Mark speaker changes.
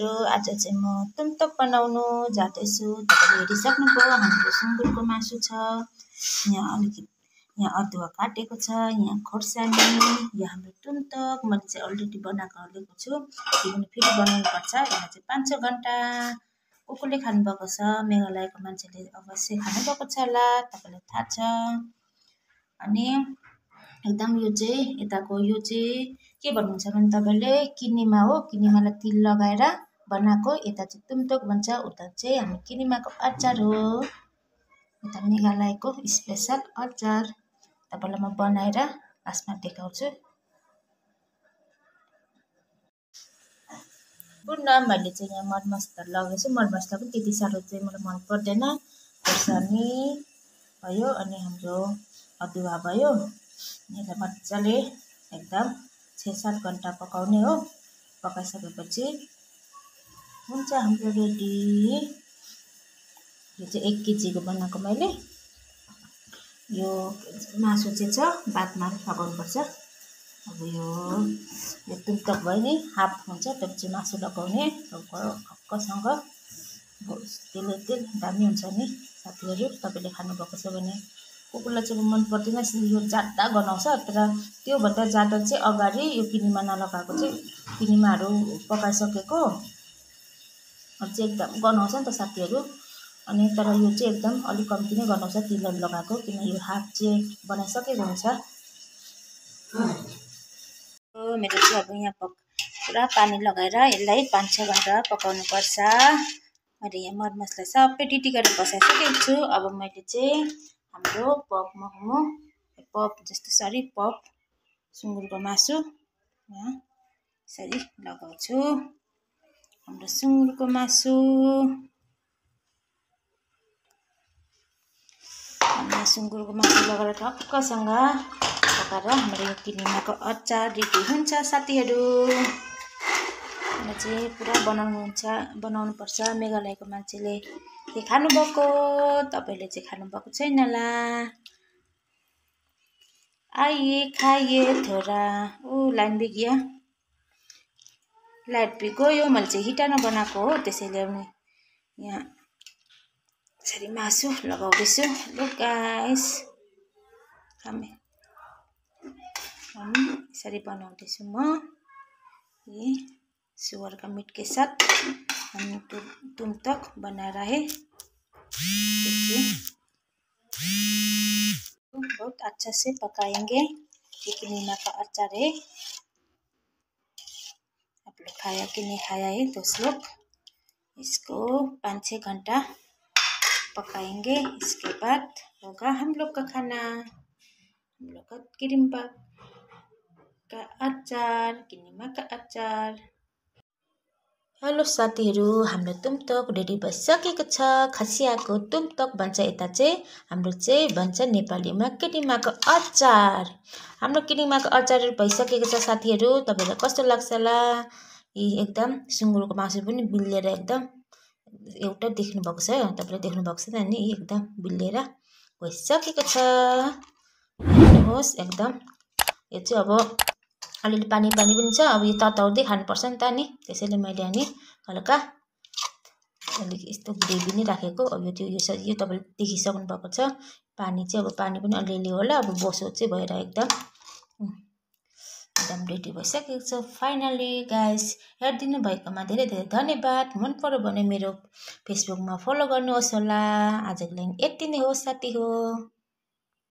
Speaker 1: साथीहरु, आज चाहिँ म तुमतक बनाउनु जाँदैछु। तपाईले हेरिसक्नुभयो हाम्रो सुँगुरको मासु छ। यहाँ अदुवा काटेको छ, यहाँ खोर्सानी, यहाँ हाम्रो तुमतक मैले चाहिँ अलरेडी बनाएको हालेको छु। यो पनि फेरि बनाउनु पर्छ। यहाँ चाहिँ 5-6 घण्टा कसले खानुभएको छ, मेघालयको मान्छेले अवश्य खानुभएको छ होला, तपाईलाई थाहा छ। अनि एकदम यो चाहिँ यताको यो चाहिँ के भन्नुहुन्छ भने तपाईले किनेमा हो, किनेमालाई तिल लगाएर बनाएको। यता चाहिँ तुमतक भन्छ, उता चाहिँ हामी किनेमाको अचार हो। यता मेघालयको स्पेशल अचार तपाईलाई म बनाएर लास्टमा देखाउँछु। पुनः मैले चाहिँ यहाँ मरमसला लगाएछु। मरमसला पनि त्यति साह्रो चाहिँ मलाई मन पर्दैन। खोर्सानी भयो अनि हाम्रो अदुवा भयो। यसलाई मजाले एकदम 6-7 घण्टा पकाउने हो। पकाइसकेपछि हुन्छ हाम्रो रेडी। यो चाहिँ 1 केजीको बनाएको मैले। यो मासु चाहिँ छ, बादमा लगाउनुपर्छ। अब यो तुमतक भयो नि, हाफ हुन्छ, त्यसपछि मासु लगाउने हक्कसँग। तेल दामी हुन्छ नि साथीहरु, तपाईले खानुभएको छ भने। कुकुरलाई चाहिँ मन पर्दैन, यो ज्यादा गनाउँछ। तर त्योभन्दा ज्यादा चाहिँ अगाडि यो किनेमा नलगाएको चाहिँ किनेमाहरू पकाइसकेको चाहिँ एकदम गनाउँछ नि त साथीहरु। अनि तर यो चाहिँ एकदम अलिक कम्ती नै गनाउँछ तिलहरु लगाएको, किन यो हाफ चाहिँ बनाइसकेको हुन्छ। मेरो चाहिँ अब यहाँ पुरा पानी लगाएर यसलाई 5-6 घण्टा पकाउनु पर्छ। मैले यहाँ मरमसला सबै टिटी गरेर बसाइसकेको छु। अब मैले चाहिँ हाम्रो पप सुँगुरको मासु यहाँ यसरी लगाउँछु। हाम्रो सुँगुरको मासु लगाएर ठक्कसँग पकाएर हाम्रो यो किनेमाको अचार रेडी हुन्छ साथीहरु। चाहिँ पुरा बनाउनु पर्छ। मेघालयको मान्छेले के खानुभएको, तपाईले चाहिँ खानुभएको छैन होला। आइए खाइए थोड़ा। लाइन भी गया, लाइट भी गयो। मैले चाहिँ हिटरमा बनाएको हो, त्यसैले यहाँ यसरी मासु लगाउँदैछु। ल गाइस, यसरी बनाउँदैछु म। ये सुअर का मीट के साथ हम तुमतक बना रहे। बहुत अच्छा से पकाएंगे। ये किनेमा का अचार है। आप लोग खाया कि नहीं खाया है दोस्त लोग। इसको 5-6 घंटा पकाएंगे। इसके बाद होगा हम लोग का खाना। हम लोग का किनेमा का अचार। हेलो साथीहरु, हाम्रो तुमतक रेडी भइसकेको छ। खसियाको तुमतक भन्छ यता चाहिँ, हाम्रो चाहिँ भन्छ नेपालीमा किनेमाको अचार। हाम्रो किनेमाको अचार भइसकेको छ साथीहरु। तपाईलाई कस्तो लाग्छ होला? एकदम सुँगुरको मासु पनि बिल्लेर एकदम एउटा देख्नु भएको छ। तपाईले देख्नु भएको छैन नि, एकदम बिल्लेर भइसकेको छ। हेर्नुहोस् एकदम। यो चाहिँ अब अलिअलि पानी पनि छ। अब यो तताउँदै खानुपर्छ नि त नि, त्यसैले मैले अनि हल्का अलिक यस्तो ग्रेभी नै राखेको। अब यो तपाईले देखिसक्नु भएको छ। पानी चाहिँ अब पानी पनि अलिअलि होला। अब बोसो चाहिँ भएर एकदम रेडी भइसकेको छ फाइनली। गाइस, हेरिदिनु भएकोमा धेरै धेरै धन्यवाद। मन पर्यो भने मेरो फेसबुकमा फलो गर्नुहोस् होला। आजको लागि यति नै हो साथी हो।